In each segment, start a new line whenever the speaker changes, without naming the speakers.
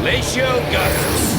Glacial Gutters.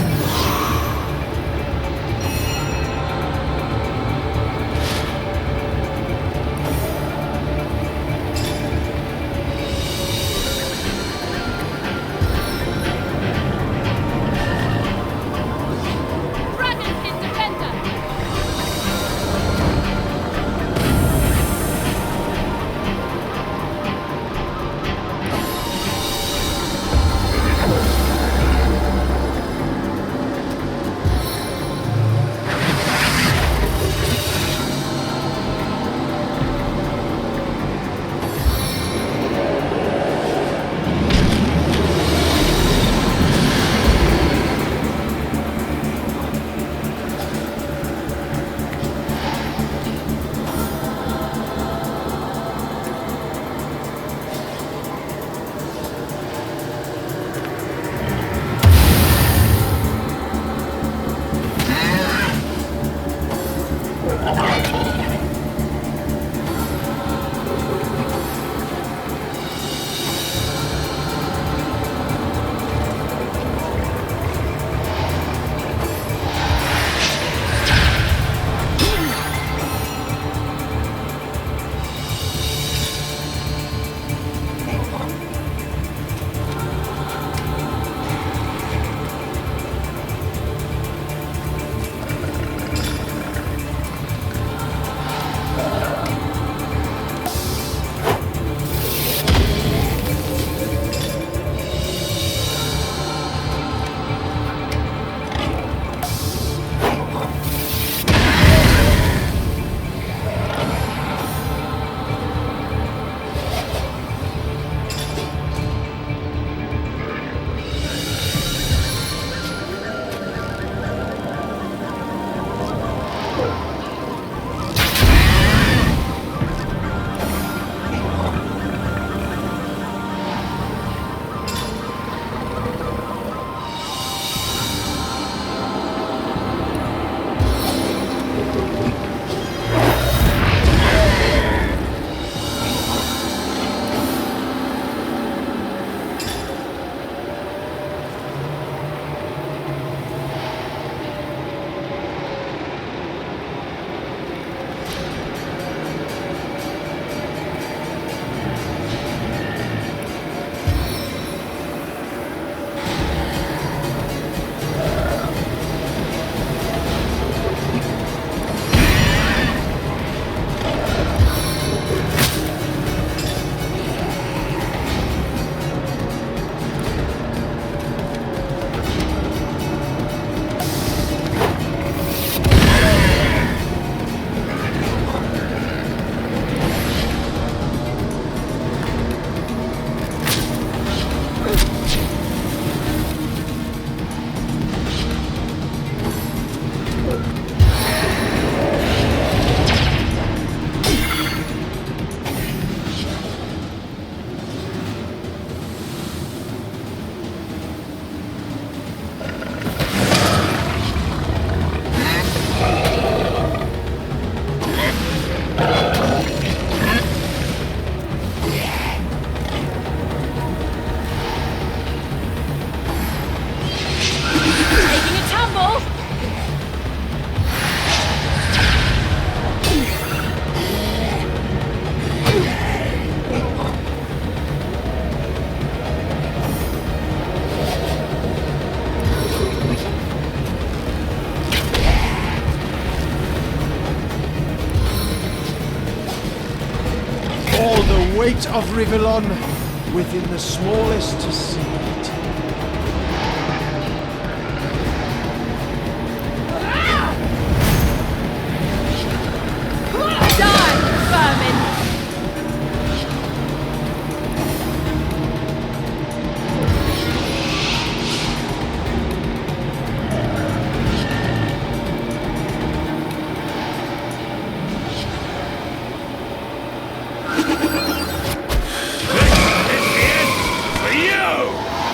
Weight of Rivellon within the smallest seed.
Die, vermin!
For you!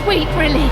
sweet relief.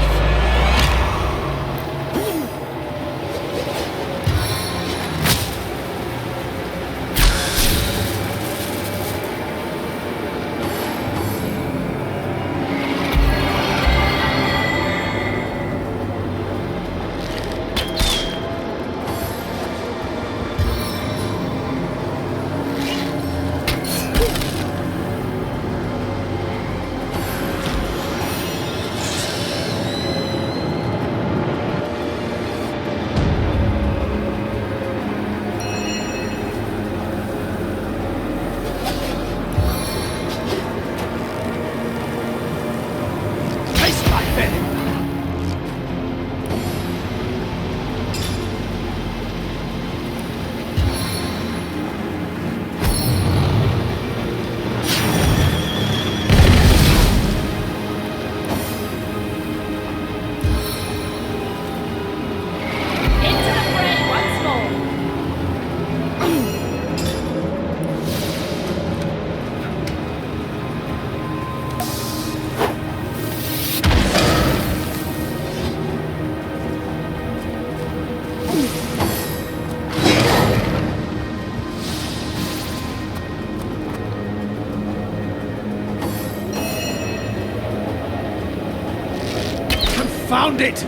Found it!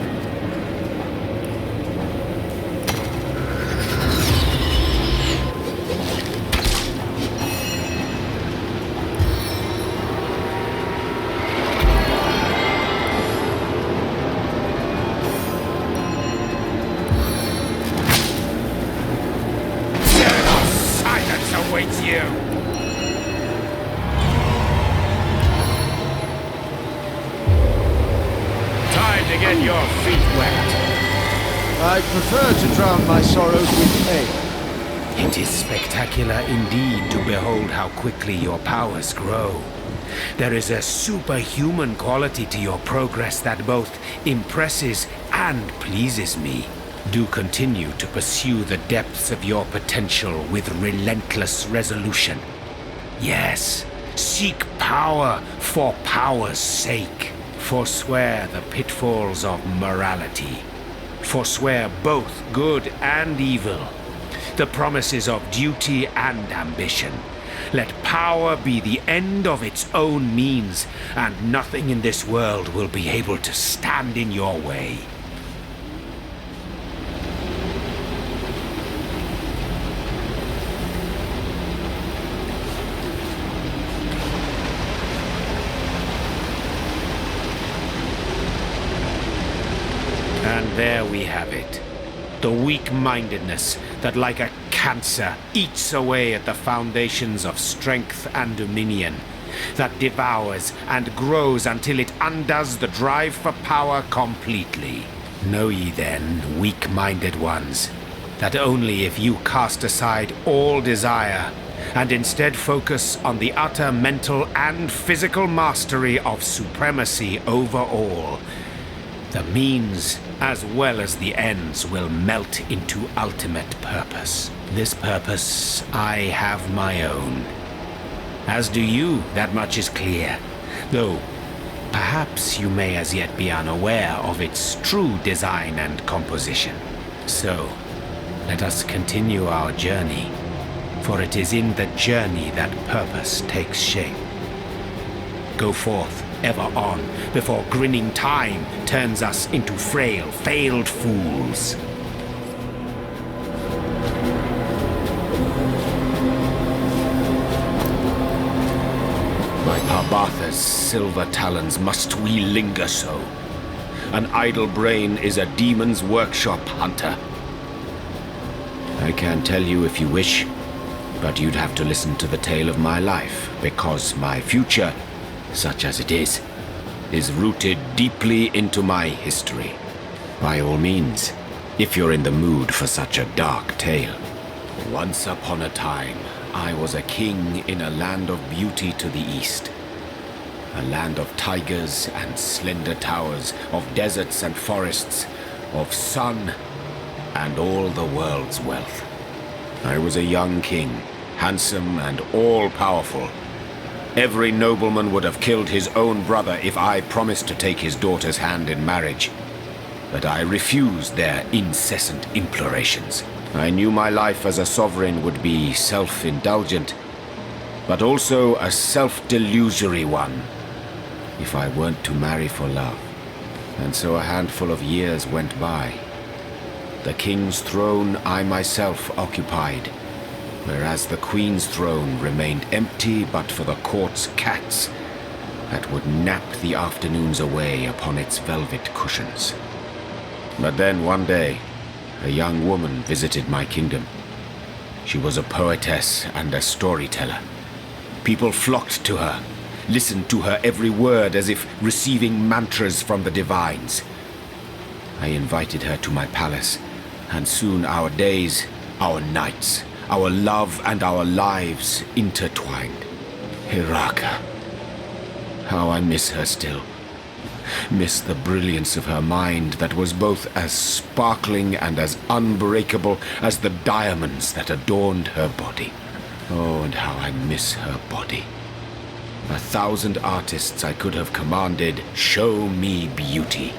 Silence awaits you! To get your feet wet.
I prefer to drown my sorrows with ale.
It is spectacular indeed to behold how quickly your powers grow. There is a superhuman quality to your progress that both impresses and pleases me. Do continue to pursue the depths of your potential with relentless resolution. Yes, seek power for power's sake. Forswear the pitfalls of morality. Forswear both good and evil. The promises of duty and ambition. Let power be the end of its own means, and nothing in this world will be able to stand in your way. And there we have it. The weak-mindedness that, like a cancer, eats away at the foundations of strength and dominion. That devours and grows until it undoes the drive for power completely. Know ye then, weak-minded ones, that only if you cast aside all desire, and instead focus on the utter mental and physical mastery of supremacy over all, the means as well as the ends will melt into ultimate purpose. This purpose, I have my own. As do you, that much is clear. Though, perhaps you may as yet be unaware of its true design and composition. So, let us continue our journey, for it is in the journey that purpose takes shape. Go forth, ever on, before grinning time turns us into frail, failed fools. By Parbatha's silver talons must we linger so. An idle brain is a demon's workshop, hunter. I can tell you if you wish, but you'd have to listen to the tale of my life, because my future, such as it is rooted deeply into my history. By all means, if you're in the mood for such a dark tale. Once upon a time, I was a king in a land of beauty to the east. A land of tigers and slender towers, of deserts and forests, of sun and all the world's wealth. I was a young king, handsome and all-powerful. Every nobleman would have killed his own brother if I promised to take his daughter's hand in marriage. But I refused their incessant implorations. I knew my life as a sovereign would be self-indulgent, but also a self-delusory one, if I weren't to marry for love. And so a handful of years went by. The king's throne I myself occupied, whereas the queen's throne remained empty but for the court's cats that would nap the afternoons away upon its velvet cushions. But then one day, a young woman visited my kingdom. She was a poetess and a storyteller. People flocked to her, listened to her every word as if receiving mantras from the divines. I invited her to my palace, and soon our days, our nights, our love and our lives intertwined. Hiraka. How I miss her still. Miss the brilliance of her mind that was both as sparkling and as unbreakable as the diamonds that adorned her body. Oh, and how I miss her body. 1,000 artists I could have commanded, show me beauty.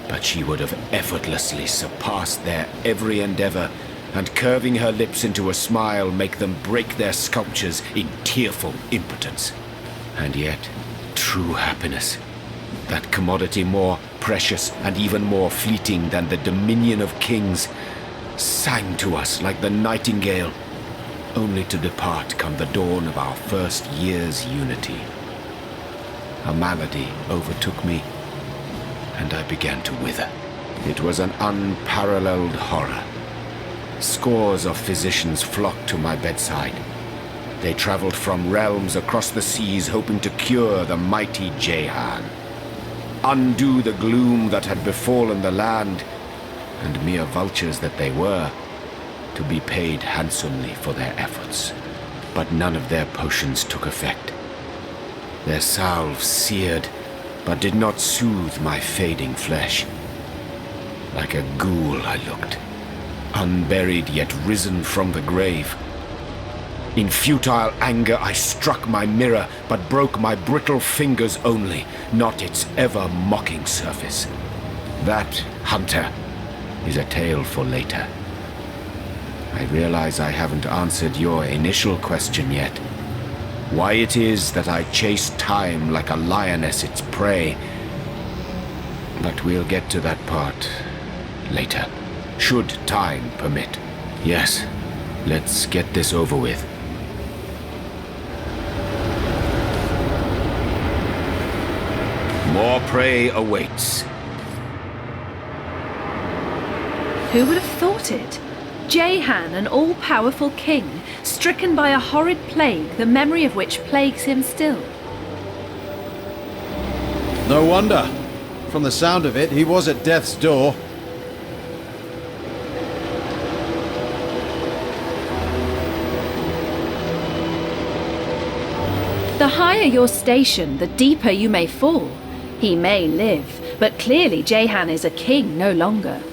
But she would have effortlessly surpassed their every endeavor, and curving her lips into a smile make them break their sculptures in tearful impotence. And yet, true happiness, that commodity more precious and even more fleeting than the dominion of kings, sang to us like the nightingale, only to depart come the dawn of our first year's unity. A malady overtook me, and I began to wither. It was an unparalleled horror. Scores of physicians flocked to my bedside. They traveled from realms across the seas hoping to cure the mighty Jehan, undo the gloom that had befallen the land, and mere vultures that they were, to be paid handsomely for their efforts. But none of their potions took effect. Their salves seared, but did not soothe my fading flesh. Like a ghoul I looked, unburied yet risen from the grave. In futile anger I struck my mirror, but broke my brittle fingers only, not its ever-mocking surface. That, hunter, is a tale for later. I realize I haven't answered your initial question yet. Why it is that I chase time like a lioness its prey. But we'll get to that part later, should time permit. Yes, let's get this over with. More prey awaits.
Who would have thought it? Jehan, an all-powerful king, stricken by a horrid plague, the memory of which plagues him still.
No wonder. From the sound of it, he was at death's door.
The higher your station, the deeper you may fall. He may live, but clearly Jehan is a king no longer.